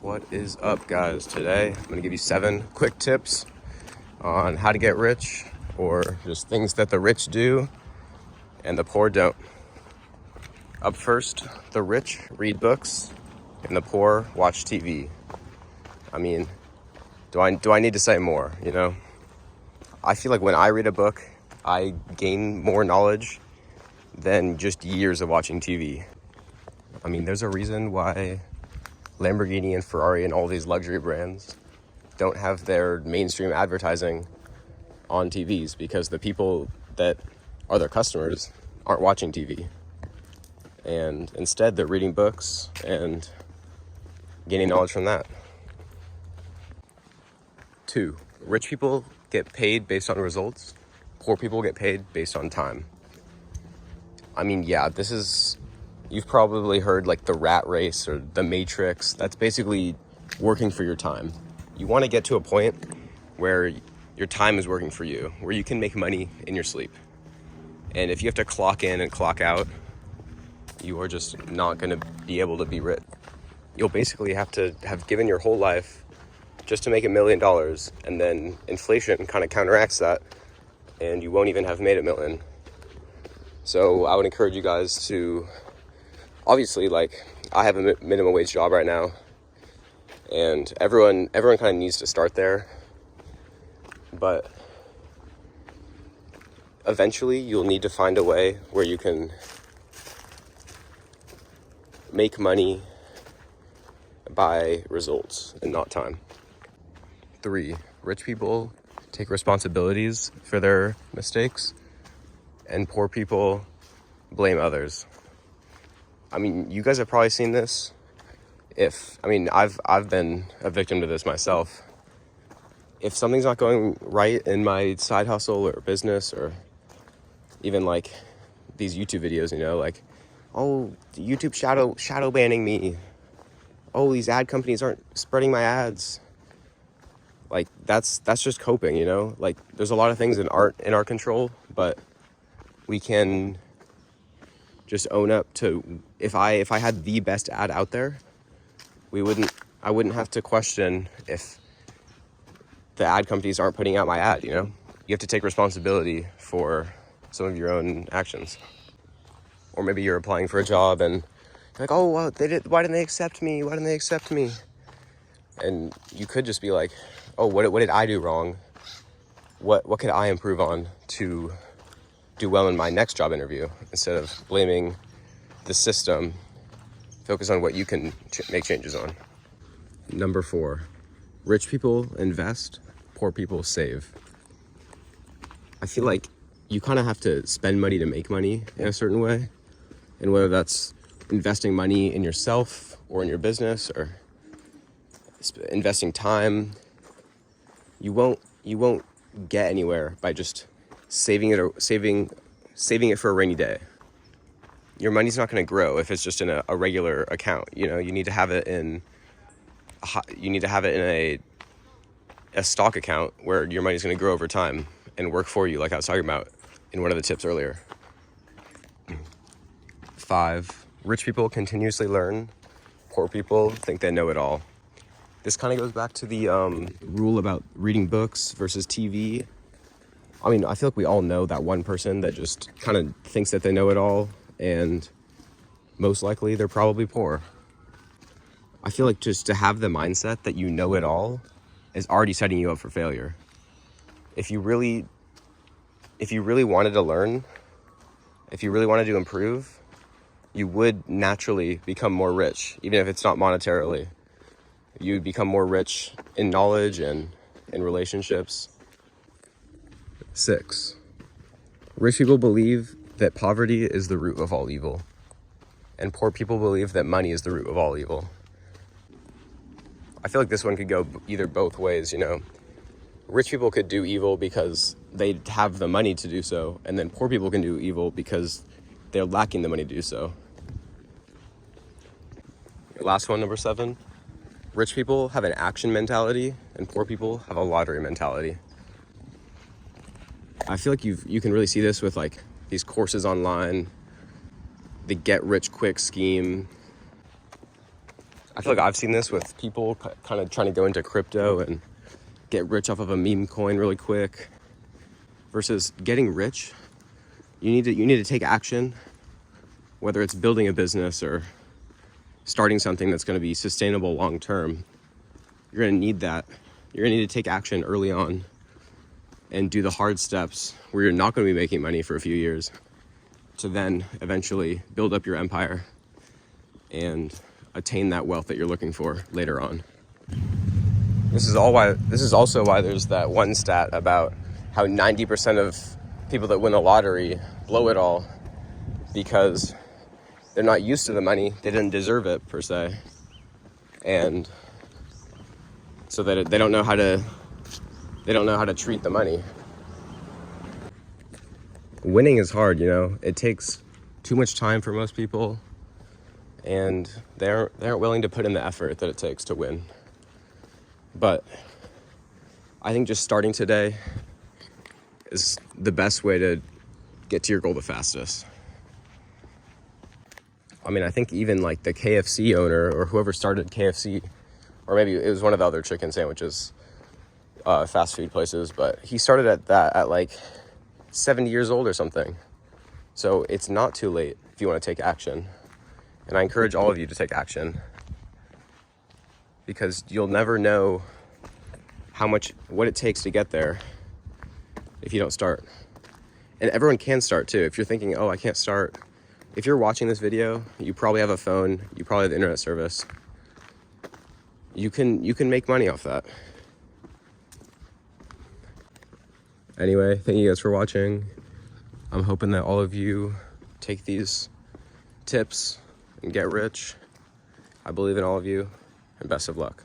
What is up, guys? Today I'm going to give you 7 quick tips on how to get rich, or just things that the rich do and the poor don't. Up first, the rich read books and the poor watch TV. I mean, do I need to say more, you know? I feel like when I read a book, I gain more knowledge than just years of watching TV. I mean, there's a reason why Lamborghini and Ferrari and all these luxury brands don't have their mainstream advertising on TVs, because the people that are their customers aren't watching TV. And instead, they're reading books and gaining knowledge from that. 2, rich people get paid based on results. Poor people get paid based on time. I mean, yeah, you've probably heard like the rat race or the matrix. That's basically working for your time. You want to get to a point where your time is working for you, where you can make money in your sleep. And if you have to clock in and clock out, you are just not going to be able to be rich. You'll basically have to have given your whole life just to make $1 million, and then inflation kind of counteracts that, and you won't even have made $1 million. So I would encourage you guys to, obviously, like, I have a minimum wage job right now, and everyone kind of needs to start there. But eventually you'll need to find a way where you can make money by results and not time. 3, rich people take responsibilities for their mistakes, and poor people blame others. I mean, you guys have probably seen this. I've been a victim to this myself. If something's not going right in my side hustle or business, or even like these YouTube videos, you know, like, oh, YouTube shadow banning me. Oh, these ad companies aren't spreading my ads. Like, that's just coping, you know? Like, there's a lot of things that aren't in our control, but we can just own up to, if I had the best ad out there, I wouldn't have to question if the ad companies aren't putting out my ad, you know? You have to take responsibility for some of your own actions. Or maybe you're applying for a job and you're like, oh, well, why didn't they accept me? Why didn't they accept me? And you could just be like, oh, what did I do wrong? What could I improve on to do well in my next job interview? Instead of blaming the system, focus on what you can make changes on. Number 4, rich people invest, poor people save. I feel like you kind of have to spend money to make money in a certain way. And whether that's investing money in yourself or in your business, or investing time, you won't get anywhere by just saving it for a rainy day. Your money's not going to grow if it's just in a regular account. You know, you need to have it in a stock account where your money's going to grow over time and work for you, like I was talking about in one of the tips earlier. 5, rich people continuously learn. Poor people think they know it all. This kind of goes back to the rule about reading books versus TV. I mean, I feel like we all know that one person that just kind of thinks that they know it all, and most likely they're probably poor. I feel like just to have the mindset that you know it all is already setting you up for failure. If you really wanted to learn, if you really wanted to improve, you would naturally become more rich, even if it's not monetarily. You would become more rich in knowledge and in relationships. 6, rich people believe that poverty is the root of all evil, and poor people believe that money is the root of all evil. I feel like this one could go either both ways, you know. Rich people could do evil because they have the money to do so, and then poor people can do evil because they're lacking the money to do so. Last one, number 7. Rich people have an action mentality, and poor people have a lottery mentality. I feel like you can really see this with like these courses online, the get rich quick scheme. I feel like I've seen this with people kind of trying to go into crypto and get rich off of a meme coin really quick versus getting rich. You need to take action, whether it's building a business or starting something that's going to be sustainable long term. You're going to need that. You're going to need to take action early on and do the hard steps where you're not going to be making money for a few years to then eventually build up your empire and attain that wealth that you're looking for later on. This is also why there's that one stat about how 90% of people that win the lottery blow it all because they're not used to the money. They didn't deserve it per se. And so that they don't know how to treat the money. Winning is hard, you know. It takes too much time for most people, and they aren't willing to put in the effort that it takes to win. But I think just starting today is the best way to get to your goal the fastest. I mean, I think even like the KFC owner or whoever started KFC, or maybe it was one of the other chicken sandwiches, fast food places, but he started at like 70 years old or something. So it's not too late if you want to take action. And I encourage all of you to take action, because you'll never know what it takes to get there if you don't start. And everyone can start too. If you're thinking, oh, I can't start. If you're watching this video, you probably have a phone, you probably have the internet service. You can make money off that. Anyway, thank you guys for watching. I'm hoping that all of you take these tips and get rich. I believe in all of you, and best of luck.